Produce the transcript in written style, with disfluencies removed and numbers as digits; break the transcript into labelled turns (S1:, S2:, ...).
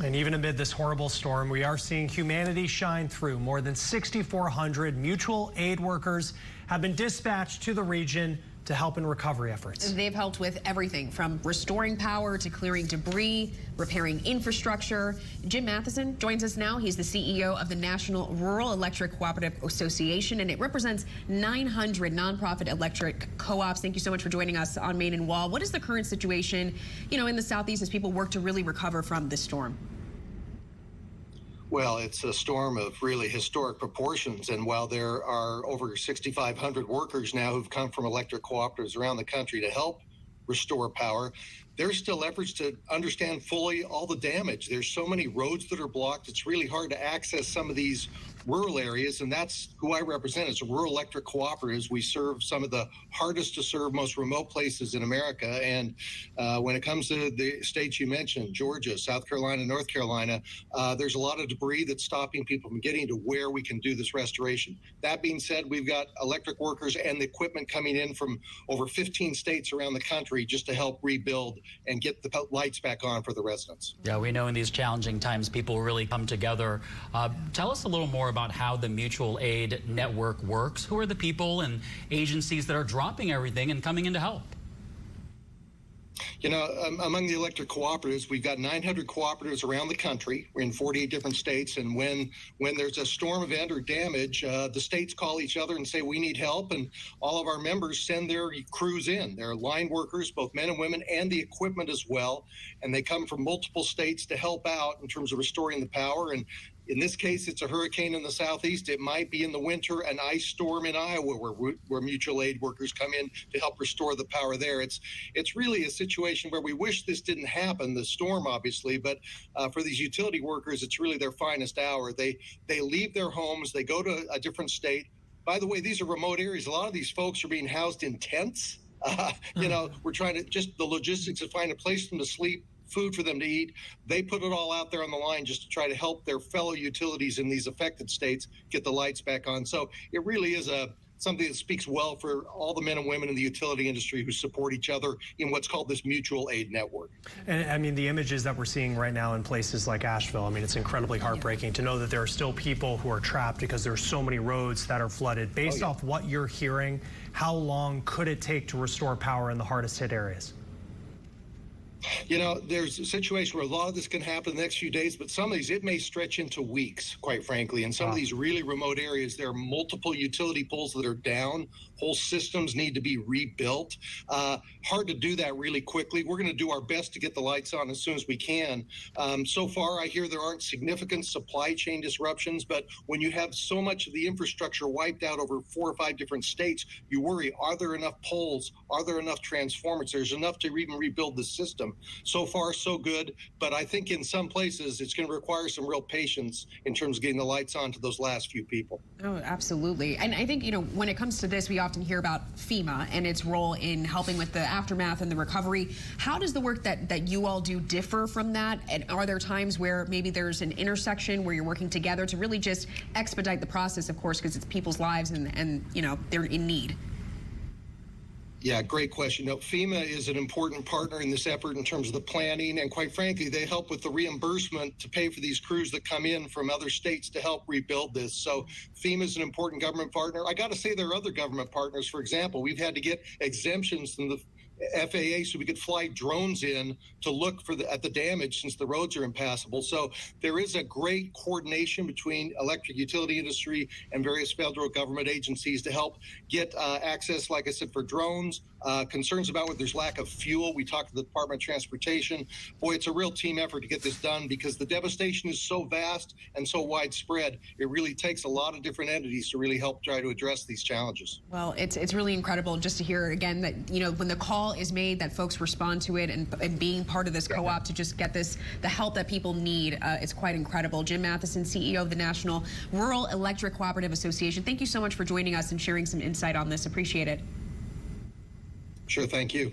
S1: And even amid this horrible storm, we are seeing humanity shine through. More than 6,400 mutual aid workers have been dispatched to the region to help in recovery efforts.
S2: They've helped with everything from restoring power to clearing debris, repairing infrastructure. Jim Matheson joins us now. He's the CEO of the National Rural Electric Cooperative Association, and it represents 900 nonprofit electric co-ops. Thank you so much for joining us on Main and Wall. What is the current situation, in the Southeast as people work to really recover from this storm?
S3: Well, it's a storm of really historic proportions. And while there are over 6,500 workers now who've come from electric cooperatives around the country to help restore power, there's still efforts to understand fully all the damage. There's so many roads that are blocked. It's really hard to access some of these rural areas, and that's who I represent. It's rural electric cooperatives. We serve some of the hardest to serve, most remote places in America. And when it comes to the states you mentioned, Georgia, South Carolina, North Carolina, there's a lot of debris that's stopping people from getting to where we can do this restoration. That being said, we've got electric workers and the equipment coming in from over 15 states around the country just to help rebuild and get the lights back on for the residents.
S4: Yeah, we know in these challenging times people really come together. Tell us a little more about how the mutual aid network works. Who are the people and agencies that are dropping everything and coming in to help?
S3: Among the electric cooperatives, we've got 900 cooperatives around the country. We're in 48 different states, and when there's a storm event or damage, the states call each other and say, we need help, and all of our members send their crews in. They're line workers, both men and women, and the equipment as well, and they come from multiple states to help out in terms of restoring the power. And in this case, it's a hurricane in the southeast. It might be in the winter an ice storm in Iowa where mutual aid workers come in to help restore the power there. It's really a situation where we wish this didn't happen, the storm obviously, but for these utility workers, it's really their finest hour. They leave their homes, they go to a different state. By the way, these are remote areas. A lot of these folks are being housed in tents. We're trying to just the logistics of finding a place for them to sleep, food for them to eat. They put it all out there on the line just to try to help their fellow utilities in these affected states get the lights back on. So it really is something that speaks well for all the men and women in the utility industry who support each other in what's called this mutual aid network.
S1: And I mean, the images that we're seeing right now in places like Asheville, I mean, it's incredibly heartbreaking to know that there are still people who are trapped because there's so many roads that are flooded. Based off what you're hearing, how long could it take to restore power in the hardest hit areas?
S3: There's a situation where a lot of this can happen in the next few days, but some of these, it may stretch into weeks, quite frankly. In some of these really remote areas, there are multiple utility poles that are down. Whole systems need to be rebuilt. Hard to do that really quickly. We're going to do our best to get the lights on as soon as we can. So far, I hear there aren't significant supply chain disruptions, but when you have so much of the infrastructure wiped out over 4 or 5 different states, you worry, are there enough poles? Are there enough transformers? There's enough to even rebuild the system. So far, so good, but I think in some places it's going to require some real patience in terms of getting the lights on to those last few people.
S2: Oh, absolutely. And I think, when it comes to this, we often hear about FEMA and its role in helping with the aftermath and the recovery. How does the work that you all do differ from that? And are there times where maybe there's an intersection where you're working together to really just expedite the process, of course, because it's people's lives and they're in need?
S3: Yeah, great question. FEMA is an important partner in this effort in terms of the planning, and quite frankly, they help with the reimbursement to pay for these crews that come in from other states to help rebuild this. So FEMA is an important government partner. I got to say there are other government partners. For example, we've had to get exemptions from the FAA so we could fly drones in to look at the damage since the roads are impassable. So there is a great coordination between electric utility industry and various federal government agencies to help get access, like I said, for drones. Concerns about whether there's lack of fuel. We talked to the Department of Transportation. Boy, it's a real team effort to get this done because the devastation is so vast and so widespread. It really takes a lot of different entities to really help try to address these challenges.
S2: Well, it's really incredible just to hear again that, when the call is made, that folks respond to it and being part of this co-op to just get the help that people need. It's quite incredible. Jim Matheson, CEO of the National Rural Electric Cooperative Association. Thank you so much for joining us and sharing some insight on this. Appreciate it.
S3: Sure, thank you.